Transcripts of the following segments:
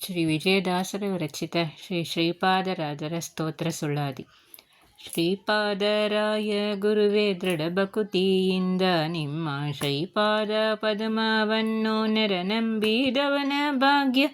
ಶ್ರೀ ವಿಜಯದಾಸರು ರಚಿತ ಶ್ರೀ ಶ್ರೀಪಾದರಾಜರ ಸ್ತೋತ್ರ ಸುಳ್ಳಾದಿ. ಶ್ರೀಪಾದರಾಯ ಗುರುವೇ ದೃಢ ಭಕುತಿಯಿಂದ ನಿಮ್ಮ ಶ್ರೀಪಾದ ಪದ್ಮವನ್ನು ನೆರನಂಬಿದವನ ಭಾಗ್ಯ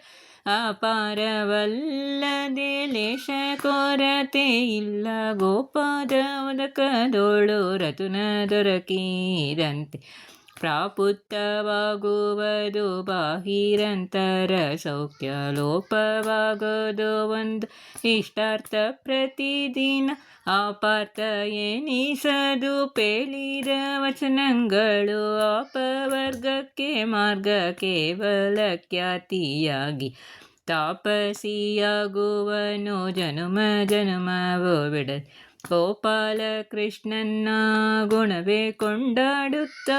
ಅಪಾರವಲ್ಲದೆ ಲೇಷ ಕೊರತೆ ಇಲ್ಲ. ಗೋಪಾದ ಉದಕದೋಳು ರತುನ ದೊರಕಿದಂತೆ ಪ್ರಾಪುತ್ತವಾಗುವುದು ಬಾಹಿರಂತರ ಸೌಖ್ಯ. ಲೋಪವಾಗೋದು ಒಂದು ಇಷ್ಟಾರ್ಥ ಪ್ರತಿದಿನ ಅಪಾರ್ಥ ಎನಿಸದು ಪೇಳಿದ ವಚನಗಳು. ಅಪವರ್ಗಕ್ಕೆ ಮಾರ್ಗ ಕೇವಲ ಖ್ಯಾತಿಯಾಗಿ ತಾಪಸಿಯಾಗುವನು ಜನುಮ ಜನುಮವೋ ಬಿಡದೆ. ಗೋಪಾಲ ಕೃಷ್ಣನ ಗುಣವೇ ಕೊಂಡಾಡುತ್ತ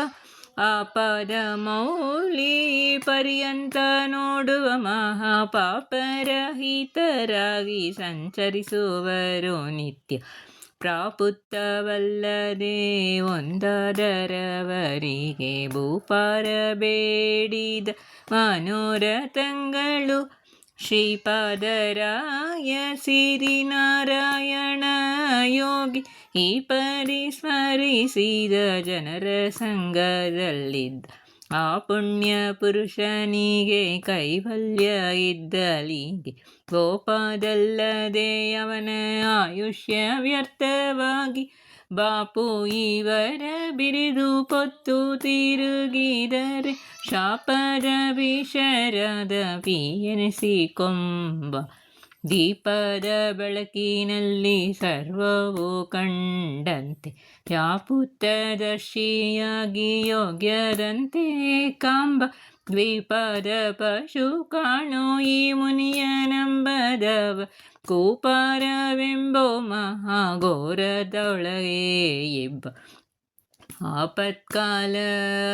ಆಪಾದ ಮೌಲಿ ಪರ್ಯಂತ ನೋಡುವ ಮಹಾಪಾಪರಹಿತರಾಗಿ ಸಂಚರಿಸುವರು ನಿತ್ಯ. ಪ್ರಾಪುತ್ತವಲ್ಲದೆ ಒಂದಾದರವರಿಗೆ ಭೂಪಾರ ಬೇಡಿದ ಮನೋರಥಗಳು. ಶ್ರೀಪಾದರಾಯ ಸಿರಿನಾರಾಯಣ ಯೋಗಿ ಈ ಪರಿಸ್ಮರಿಸಿದ ಜನರ ಸಂಘದಲ್ಲಿದ್ದ ಆ ಪುಣ್ಯ ಪುರುಷನಿಗೆ ಕೈವಲ್ಯ ಇದ್ದಲಿಗೆ. ಗೋಪಾದಲ್ಲದೆ ಅವನ ಆಯುಷ್ಯ ವ್ಯರ್ಥವಾಗಿ ಬಾಪು ಇವರ ಬಿರಿದು ಪೊತ್ತು ತಿರುಗಿದರೆ ಶಾಪದ ವಿಶರದ ಎನಿಸಿಕೊಂಬ. ದೀಪದ ಬೆಳಕಿನಲ್ಲಿ ಸರ್ವವೂ ಕಂಡಂತೆ ವ್ಯಾಪುತ್ತದರ್ಶಿಯಾಗಿ ಯೋಗ್ಯದಂತೆ ಕಾಂಬ. ದ್ವೀಪದ ಪಶು ಕಾಣೋ ಈ ಮುನಿಯ ನಂಬದವ ಕೂಪಾರವೆಂಬೋ ಮಹಾಘೋರದೊಳಗೆ ಇಬ್ಬ. ಆಪತ್ಕಾಲ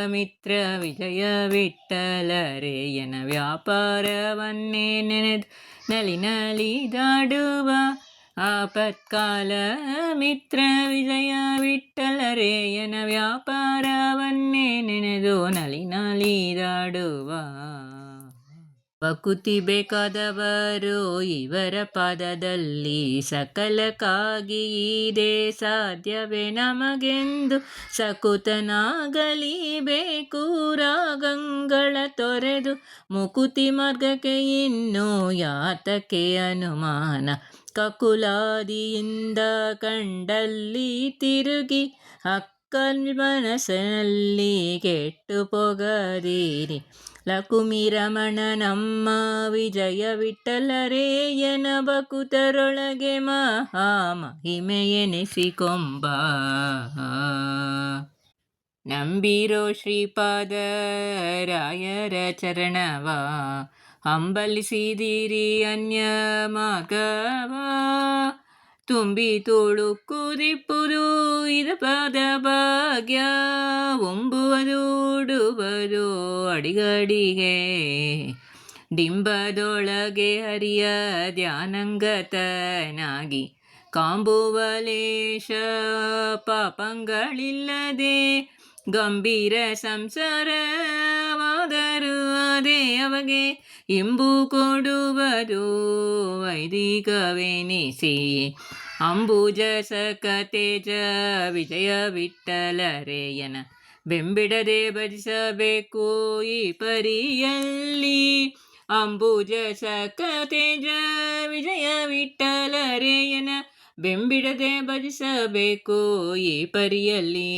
ಮಿತ್ರ ವಿಜಯ ವಿಠ್ಠಲರೇಯನ ವ್ಯಾಪಾರವನ್ನೇ ನೆನೆದು ನಲಿನಲಿದಾಡುವ. ಆಪತ್ಕಾಲ ಮಿತ್ರ ವಿಜಯ ವಿಠ್ಠಲರೇಯನ ವ್ಯಾಪಾರವನ್ನೇ ನೆನೆದು ನಲಿನಲಿದಾಡುವ. ಭಕುತಿ ಬೇಕಾದವರು ಇವರ ಪಾದದಲ್ಲಿ ಸಕಲಕ್ಕಾಗಿ ಇದೇ ಸಾಧ್ಯವೇ ನಮಗೆಂದು ಸಕುತನಾಗಲಿ ಬೇಕು. ರಾಗಂಗಳ ತೊರೆದು ಮುಕುತಿ ಮಾರ್ಗಕ್ಕೆ ಇನ್ನೂ ಯಾತಕ್ಕೆ ಅನುಮಾನ. ಕಕುಲಾದಿಯಿಂದ ಕಂಡಲ್ಲಿ ತಿರುಗಿ ಮನಸ್ಸಿನಲ್ಲಿ ಕೆಟ್ಟು ಪೊಗದಿರಿ. ಲಕುಮಿರಮಣ ನಮ್ಮ ವಿಜಯ ವಿಠ್ಠಲರೇಯನ ಭಕುತರೊಳಗೆ ಮಹಾ ಮಹಿಮೆ ಎನಿಸಿಕೊಂಬ. ನಂಬಿರೋ ಶ್ರೀಪಾದರಾಯರ ಚರಣವ ಹಂಬಲಿಸಿದಿರಿ ಅನ್ಯ ಮಾರ್ಗವ. ತುಂಬಿ ತುಳುಕುದಿಪ್ಪುದು ಇದ ಪದ ಭಾಗ್ಯ ಒಂಬುವುದು ಉಡುವುದು ಅಡಿಗಡಿಗೆ. ಡಿಂಬದೊಳಗೆ ಹರಿಯ ಧ್ಯಾನಂಗತನಾಗಿ ಕಾಂಬುವಲೇಶ ಪಾಪಗಳಿಲ್ಲದೆ ಗಂಭೀರ ಸಂಸಾರವಾದರೂ ಅದೇ ಅವಗೆ ಇಂಬು ಕೊಡುವುದು ವೈದಿಕವೆನಿಸಿ. ಅಂಬುಜ ಸಕತೇಜ ವಿಜಯ ವಿಠ್ಠಲರೇಯನ ಬೆಂಬಿಡದೆ ಭಜಿಸಬೇಕು ಈ ಪರಿಯಲ್ಲಿ. ಅಂಬುಜ ಸಕತೇಜ ವಿಜಯ ವಿಠ್ಠಲರೇಯನ ಬೆಂಬಿಡದೆ ಭಜಿಸಬೇಕು ಈ ಪರಿಯಲ್ಲಿ.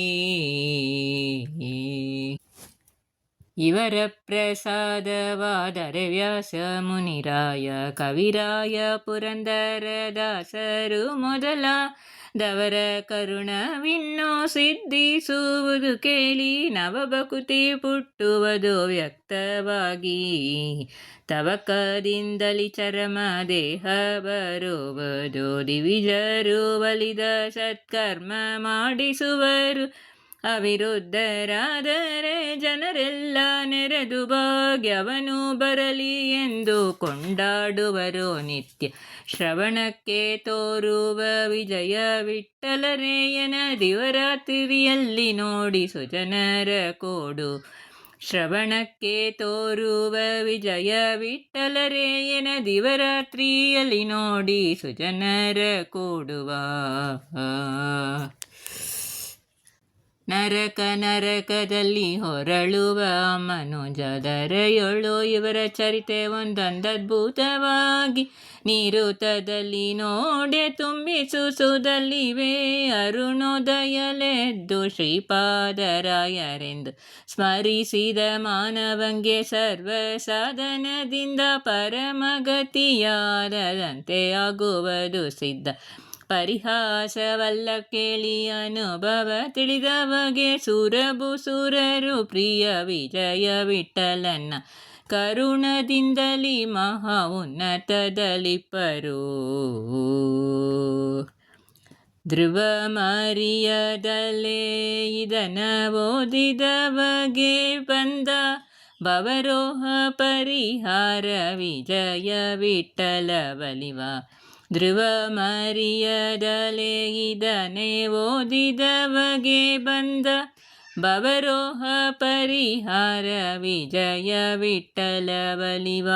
ಇವರ ಪ್ರಸಾದವಾದರೆ ವ್ಯಾಸ ಮುನಿರಾಯ ಕವಿರಾಯ ಪುರಂದರದಾಸರು ಮೊದಲಾದವರ ಕರುಣವಿನ್ನೂ ಸಿದ್ಧಿಸುವುದು ಕೇಳಿ. ನವಭಕುತಿ ಪುಟ್ಟುವುದು ವ್ಯಕ್ತವಾಗಿ ತವಕದಿಂದಲಿ ಚರಮ ದೇಹ ಬರುವುದು. ದಿವಿಜರು ಒಲಿದ ಸತ್ಕರ್ಮ ಮಾಡಿಸುವರು ಅವಿರುದ್ಧರಾದರೆ ಜನರೆಲ್ಲ ನೆರೆದು ಭಾಗ್ಯವನು ಬರಲಿ ಎಂದು ಕೊಂಡಾಡುವರು ನಿತ್ಯ. ಶ್ರವಣಕ್ಕೆ ತೋರುವ ವಿಜಯ ವಿಠ್ಠಲರೇಯನ ದಿವರಾತ್ರಿಯಲ್ಲಿ ನೋಡಿ ಸುಜನರ ಕೋಡು. ಶ್ರವಣಕ್ಕೆ ತೋರುವ ವಿಜಯ ವಿಠಲರೇಯನ ದಿವರಾತ್ರಿಯಲ್ಲಿ ನೋಡಿ ಸುಜನರ ಕೂಡುವ. ನರಕದಲ್ಲಿ ಹೊರಳುವ ಮನುಜದರೆಯೊಳು ಇವರ ಚರಿತೆ ಒಂದೊಂದದ್ಭುತವಾಗಿ ನಿರುತದಲ್ಲಿ ನೋಡೆ ತುಂಬಿಸುವುದಲ್ಲಿವೆ. ಅರುಣೋದಯಲೆದ್ದು ಶ್ರೀಪಾದರಾಯರೆಂದು ಸ್ಮರಿಸಿದ ಮಾನವಂಗೆ ಸರ್ವ ಸಾಧನದಿಂದ ಪರಮಗತಿಯಾದಂತೆ ಆಗುವುದು ಸಿದ್ಧ. ಪರಿಹಾಸವಲ್ಲ ಕೇಳಿ ಅನುಭವ ತಿಳಿದವಗೆ ಸುರರು ಪ್ರಿಯ ವಿಜಯ ವಿಠಲನ್ನ ಕರುಣದಿಂದಲಿ ಮಹಾ ಉನ್ನತದಲಿಪ್ಪರು. ಧ್ರುವ ಮರಿಯದಲೇ ಇದನ ಓದಿದವಗೆ ಬಂದ ಭವರೋಹ ಪರಿಹಾರ ವಿಜಯ ವಿಠಲ ಬಲಿವ. ಧ್ರುವ ಮರಿಯದಲೇ ಇದನೆ ಓದಿದವಗೆ ಬಂದ ಭವರೋಹ ಪರಿಹಾರ ವಿಜಯ ವಿಠಲ ಬಲಿವ.